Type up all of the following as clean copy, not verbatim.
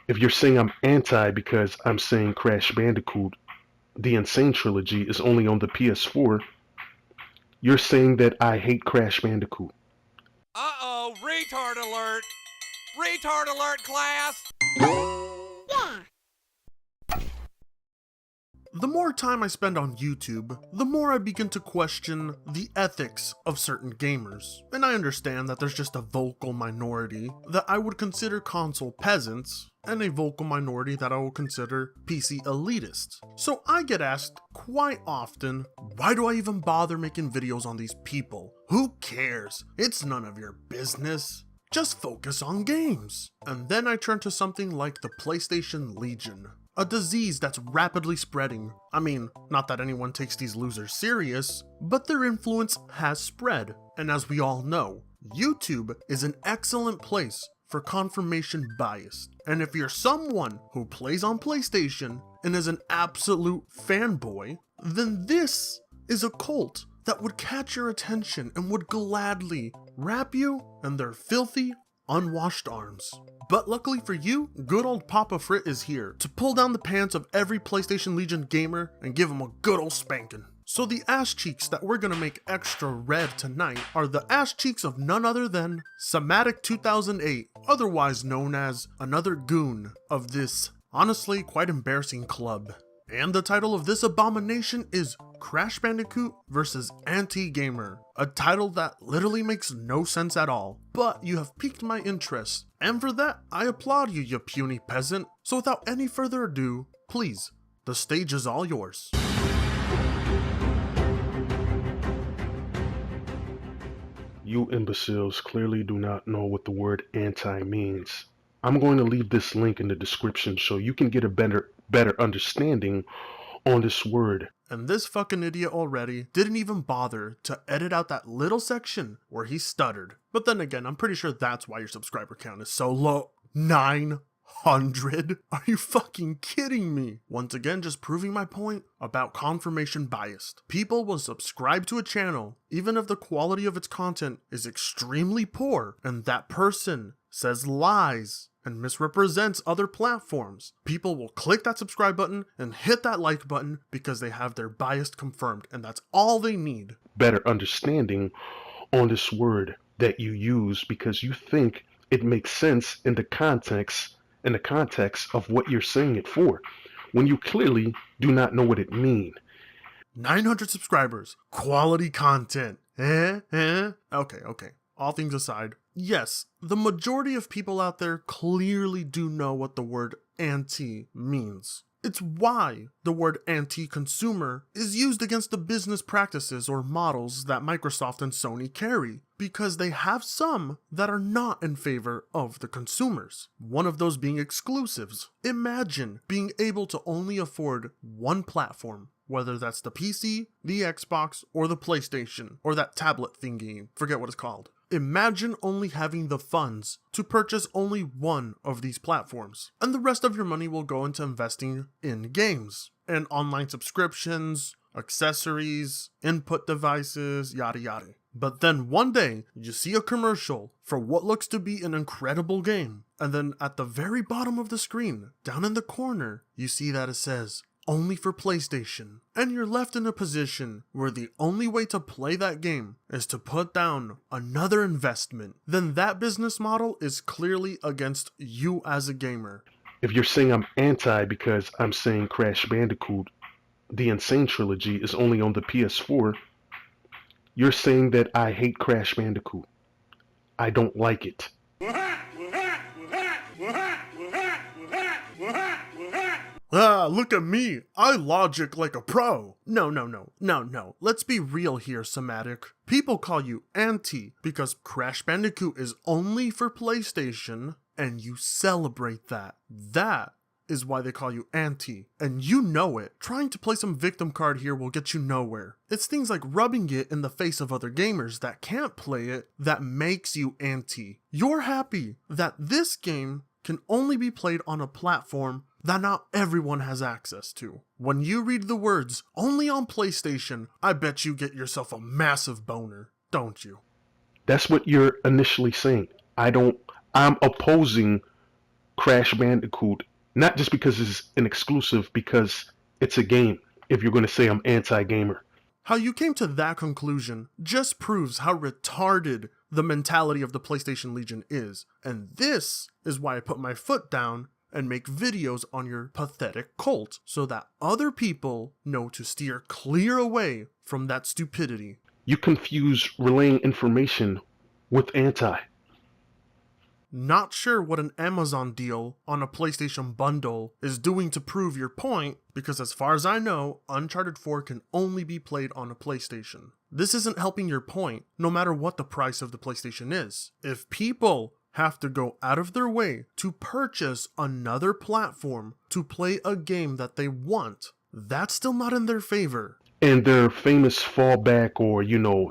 If you're saying I'm anti because I'm saying Crash Bandicoot, the Insane Trilogy, is only on the PS4, you're saying that I hate Crash Bandicoot. Uh-oh, retard alert! Retard alert, class! Yeah. The more time I spend on YouTube, the more I begin to question the ethics of certain gamers. And I understand that there's just a vocal minority that I would consider console peasants, and a vocal minority that I will consider PC elitists. So I get asked quite often, why do I even bother making videos on these people? Who cares? It's none of your business. Just focus on games. And then I turn to something like the PlayStation Legion. A disease that's rapidly spreading. I mean, not that anyone takes these losers serious, but their influence has spread. And as we all know, YouTube is an excellent place for confirmation bias. And if you're someone who plays on PlayStation and is an absolute fanboy, then this is a cult that would catch your attention and would gladly wrap you in their filthy, unwashed arms. But luckily for you, good old Papa Frit is here to pull down the pants of every PlayStation Legion gamer and give them a good old spanking. So the ass cheeks that we're gonna make extra red tonight are the ass cheeks of none other than Somatic 2008, otherwise known as another goon of this honestly quite embarrassing club. And the title of this abomination is Crash Bandicoot vs. Anti-Gamer, a title that literally makes no sense at all, but you have piqued my interest, and for that, I applaud you, you puny peasant. So without any further ado, please, the stage is all yours. You imbeciles clearly do not know what the word anti means. I'm going to leave this link in the description so you can get a better understanding on this word. And this fucking idiot already didn't even bother to edit out that little section where he stuttered. But then again, I'm pretty sure that's why your subscriber count is so low. 900? Are you fucking kidding me? Once again, just proving my point about confirmation bias. People will subscribe to a channel even if the quality of its content is extremely poor and that person says lies and misrepresents other platforms. People will click that subscribe button and hit that like button because they have their bias confirmed, and that's all they need. Better understanding on this word that you use because you think it makes sense in the context of what you're saying it for, when you clearly do not know what it means. 900 subscribers, quality content. Okay. All things aside, yes, the majority of people out there clearly do know what the word anti means. It's why the word anti-consumer is used against the business practices or models that Microsoft and Sony carry, because they have some that are not in favor of the consumers. One of those being exclusives. Imagine being able to only afford one platform, whether that's the PC, the Xbox, or the PlayStation, or that tablet thingy, forget what it's called. Imagine only having the funds to purchase only one of these platforms, and the rest of your money will go into investing in games, and online subscriptions, accessories, input devices, yada yada. But then one day, you see a commercial for what looks to be an incredible game, and then at the very bottom of the screen, down in the corner, you see that it says, only for PlayStation, and you're left in a position where the only way to play that game is to put down another investment. Then that business model is clearly against you as a gamer. If you're saying I'm anti because I'm saying Crash Bandicoot, the Insane Trilogy, is only on the PS4, you're saying that I hate Crash Bandicoot. I don't like it. Look at me. I logic like a pro. No. Let's be real here, Somatic. People call you anti because Crash Bandicoot is only for PlayStation, and you celebrate that. That is why they call you anti, and you know it. Trying to play some victim card here will get you nowhere. It's things like rubbing it in the face of other gamers that can't play it that makes you anti. You're happy that this game can only be played on a platform that not everyone has access to. When you read the words, only on PlayStation, I bet you get yourself a massive boner, don't you? That's what you're initially saying. I'm opposing Crash Bandicoot, not just because it's an exclusive, because it's a game, if you're going to say I'm anti-gamer. How you came to that conclusion just proves how retarded the mentality of the PlayStation Legion is. And this is why I put my foot down and make videos on your pathetic cult, so that other people know to steer clear away from that stupidity. You confuse relaying information with anti. Not sure what an Amazon deal on a PlayStation bundle is doing to prove your point, because as far as I know, Uncharted 4 can only be played on a PlayStation. This isn't helping your point, no matter what the price of the PlayStation is. If people have to go out of their way to purchase another platform to play a game that they want, that's still not in their favor. And their famous fallback or,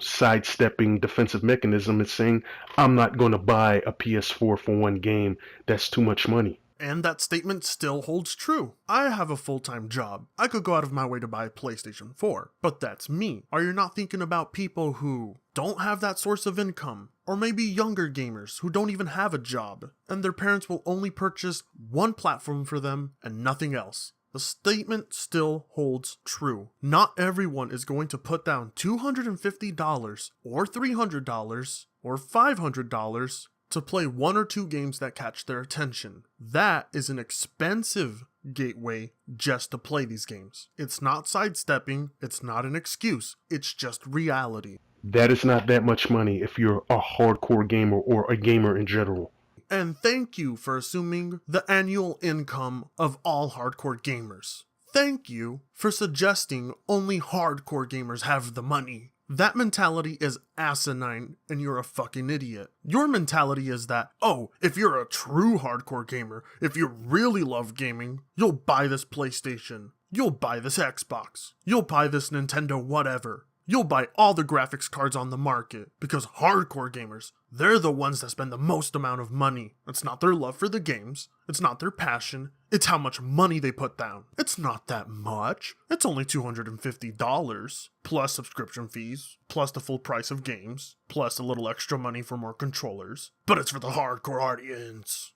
sidestepping defensive mechanism is saying, I'm not going to buy a PS4 for one game. That's too much money. And that statement still holds true. I have a full-time job. I could go out of my way to buy a PlayStation 4, but that's me. Are you not thinking about people who don't have that source of income? Or maybe younger gamers who don't even have a job, and their parents will only purchase one platform for them and nothing else? The statement still holds true. Not everyone is going to put down $250 or $300 or $500 to play one or two games that catch their attention. That is an expensive gateway just to play these games. It's not sidestepping, it's not an excuse, it's just reality. That is not that much money if you're a hardcore gamer or a gamer in general. And thank you for assuming the annual income of all hardcore gamers. Thank you for suggesting only hardcore gamers have the money. That mentality is asinine and you're a fucking idiot. Your mentality is that, oh, if you're a true hardcore gamer, if you really love gaming, you'll buy this PlayStation, you'll buy this Xbox, you'll buy this Nintendo whatever. You'll buy all the graphics cards on the market, because hardcore gamers, they're the ones that spend the most amount of money. It's not their love for the games, it's not their passion, it's how much money they put down. It's not that much, it's only $250, plus subscription fees, plus the full price of games, plus a little extra money for more controllers, but it's for the hardcore audience.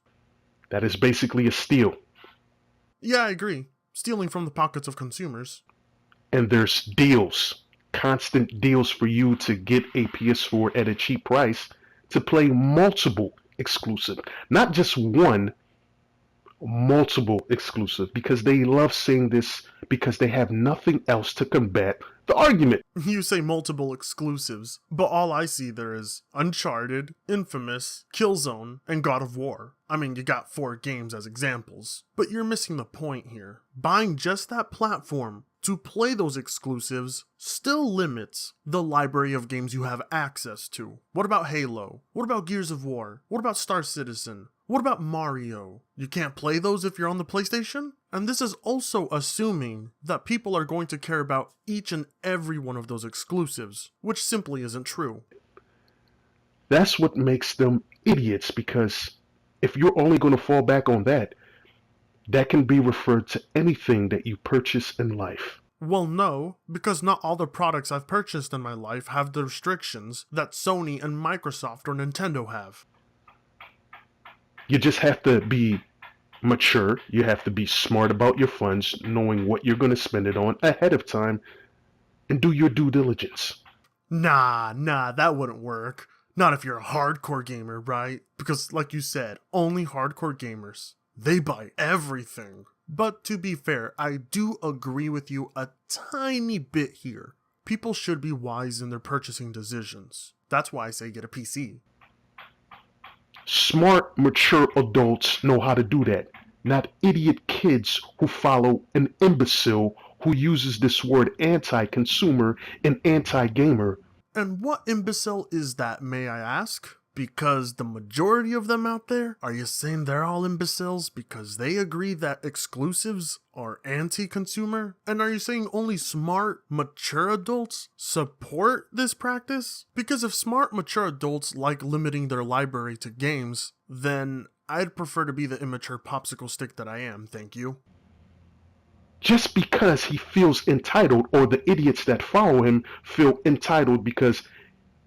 That is basically a steal. Yeah, I agree. Stealing from the pockets of consumers. And there's deals. Constant deals for you to get a PS4 at a cheap price to play multiple exclusive, not just one, multiple exclusive, because they love saying this because they have nothing else to combat the argument. You say multiple exclusives, but all I see there is Uncharted, Infamous, Killzone, and God of War. I mean, you got 4 games as examples, but you're missing the point here. Buying just that platform to play those exclusives still limits the library of games you have access to. What about Halo? What about Gears of War? What about Star Citizen? What about Mario? You can't play those if you're on the PlayStation? And this is also assuming that people are going to care about each and every one of those exclusives, which simply isn't true. That's what makes them idiots, because if you're only going to fall back on that, that can be referred to anything that you purchase in life. Well, no, because not all the products I've purchased in my life have the restrictions that Sony and Microsoft or Nintendo have. You just have to be mature. You have to be smart about your funds, knowing what you're going to spend it on ahead of time, and do your due diligence. Nah, that wouldn't work. Not if you're a hardcore gamer, right? Because like you said, only hardcore gamers. They buy everything. But to be fair, I do agree with you a tiny bit here. People should be wise in their purchasing decisions. That's why I say get a PC. Smart, mature adults know how to do that. Not idiot kids who follow an imbecile who uses this word anti-consumer and anti-gamer. And what imbecile is that, may I ask? Because the majority of them out there, are you saying they're all imbeciles because they agree that exclusives are anti-consumer? And are you saying only smart, mature adults support this practice? Because if smart, mature adults like limiting their library to games, then I'd prefer to be the immature popsicle stick that I am, thank you. Just because he feels entitled, or the idiots that follow him feel entitled because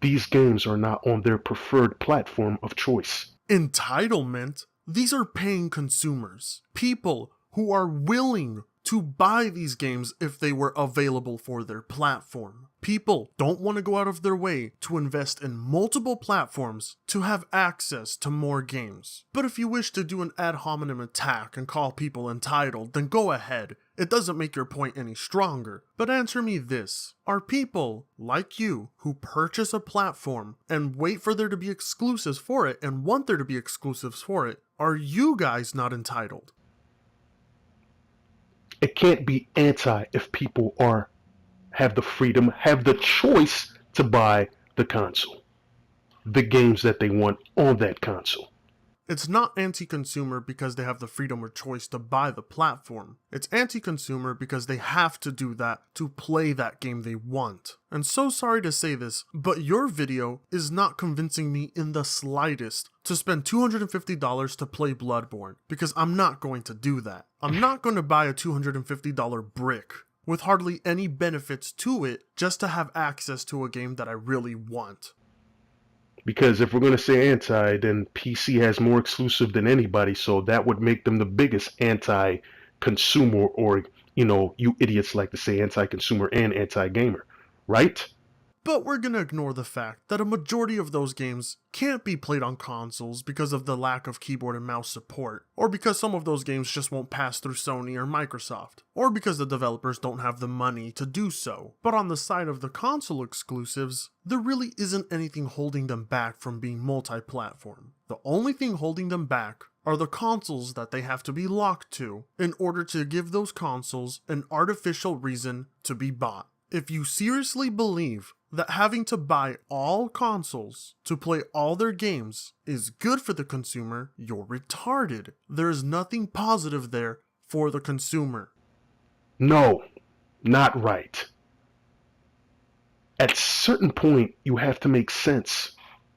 these games are not on their preferred platform of choice. Entitlement? These are paying consumers, people who are willing to buy these games if they were available for their platform. People don't want to go out of their way to invest in multiple platforms to have access to more games. But if you wish to do an ad hominem attack and call people entitled, then go ahead. It doesn't make your point any stronger. But answer me this. Are people like you who purchase a platform and wait for there to be exclusives for it and want there to be exclusives for it, are you guys not entitled? It can't be anti if people have the freedom, have the choice to buy the console, the games that they want on that console. It's not anti-consumer because they have the freedom or choice to buy the platform. It's anti-consumer because they have to do that to play that game they want. And so sorry to say this, but your video is not convincing me in the slightest to spend $250 to play Bloodborne, because I'm not going to do that. I'm not going to buy a $250 brick with hardly any benefits to it just to have access to a game that I really want. Because if we're going to say anti, then PC has more exclusive than anybody, so that would make them the biggest anti-consumer, or, you idiots like to say anti-consumer and anti-gamer, right? But we're gonna ignore the fact that a majority of those games can't be played on consoles because of the lack of keyboard and mouse support, or because some of those games just won't pass through Sony or Microsoft, or because the developers don't have the money to do so. But on the side of the console exclusives, there really isn't anything holding them back from being multi-platform. The only thing holding them back are the consoles that they have to be locked to in order to give those consoles an artificial reason to be bought. If you seriously believe that having to buy all consoles to play all their games is good for the consumer, you're retarded. There is nothing positive there for the consumer. No, not right. At a certain point, you have to make sense.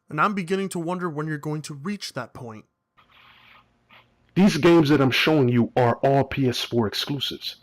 And I'm beginning to wonder when you're going to reach that point. These games that I'm showing you are all PS4 exclusives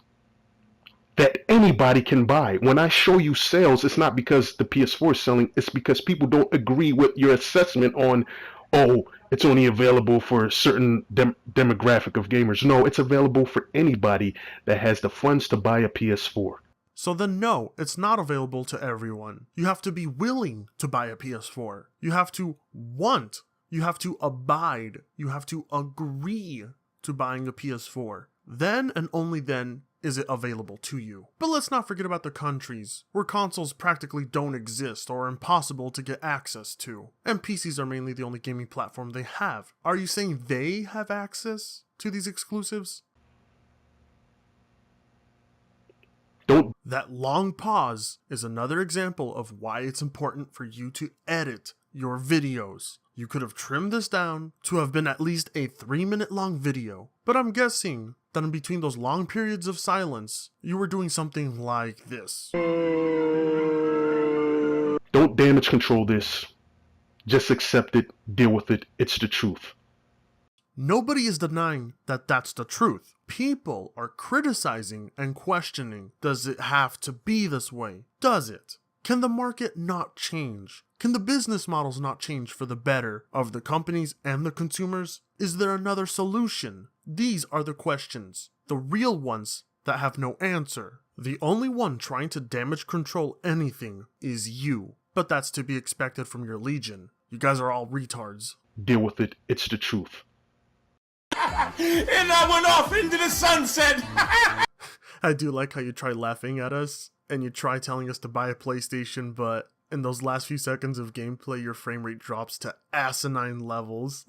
that anybody can buy. When I show you sales, it's not because the PS4 is selling, it's because people don't agree with your assessment on, oh, it's only available for a certain demographic of gamers. No, it's available for anybody that has the funds to buy a PS4. So then no, it's not available to everyone. You have to be willing to buy a PS4. You have to want, you have to abide, you have to agree to buying a PS4. Then and only then is it available to you. But let's not forget about the countries where consoles practically don't exist or are impossible to get access to, and PCs are mainly the only gaming platform they have. Are you saying they have access to these exclusives? That long pause is another example of why it's important for you to edit your videos. You could have trimmed this down to have been at least a 3-minute long video, but I'm guessing that in between those long periods of silence, you were doing something like this. Don't damage control this. Just accept it, deal with it, it's the truth. Nobody is denying that that's the truth. People are criticizing and questioning, does it have to be this way? Does it? Can the market not change? Can the business models not change for the better of the companies and the consumers? Is there another solution? These are the questions, the real ones that have no answer. The only one trying to damage control anything is you. But that's to be expected from your legion. You guys are all retards. Deal with it, it's the truth. And I went off into the sunset. I do like how you try laughing at us, and you try telling us to buy a PlayStation, but in those last few seconds of gameplay, your frame rate drops to asinine levels.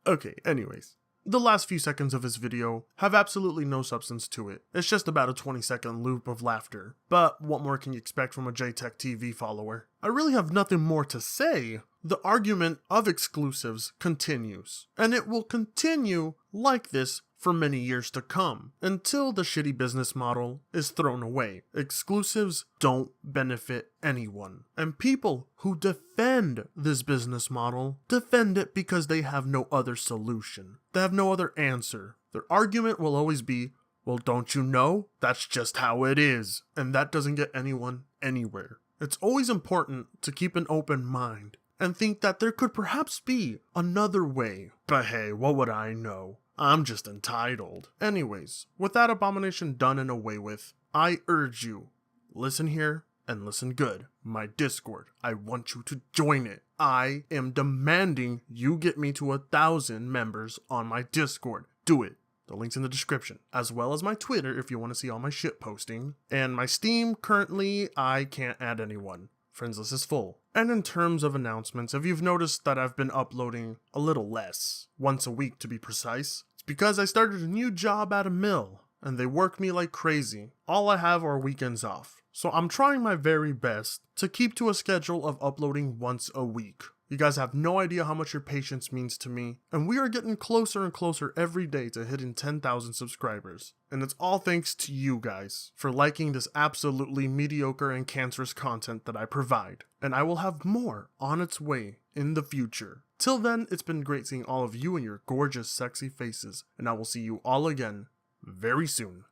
Okay, anyways. The last few seconds of his video have absolutely no substance to it. It's just about a 20-second loop of laughter. But what more can you expect from a JTech TV follower? I really have nothing more to say. The argument of exclusives continues, and it will continue like this for many years to come, until the shitty business model is thrown away. Exclusives don't benefit anyone, and people who defend this business model defend it because they have no other solution. They have no other answer. Their argument will always be, well, don't you know? That's just how it is, and that doesn't get anyone anywhere. It's always important to keep an open mind and think that there could perhaps be another way. But hey, what would I know? I'm just entitled. Anyways, with that abomination done and away with, I urge you, listen here and listen good. My Discord, I want you to join it. I am demanding you get me to 1,000 members on my Discord. Do it. The link's in the description, as well as my Twitter if you want to see all my shit posting. And my Steam, currently, I can't add anyone. Friends list is full. And in terms of announcements, if you've noticed that I've been uploading a little less, once a week to be precise, it's because I started a new job at a mill, and they work me like crazy. All I have are weekends off. So I'm trying my very best to keep to a schedule of uploading once a week. You guys have no idea how much your patience means to me, and we are getting closer and closer every day to hitting 10,000 subscribers. And it's all thanks to you guys for liking this absolutely mediocre and cancerous content that I provide. And I will have more on its way in the future. Till then, it's been great seeing all of you and your gorgeous, sexy faces, and I will see you all again very soon.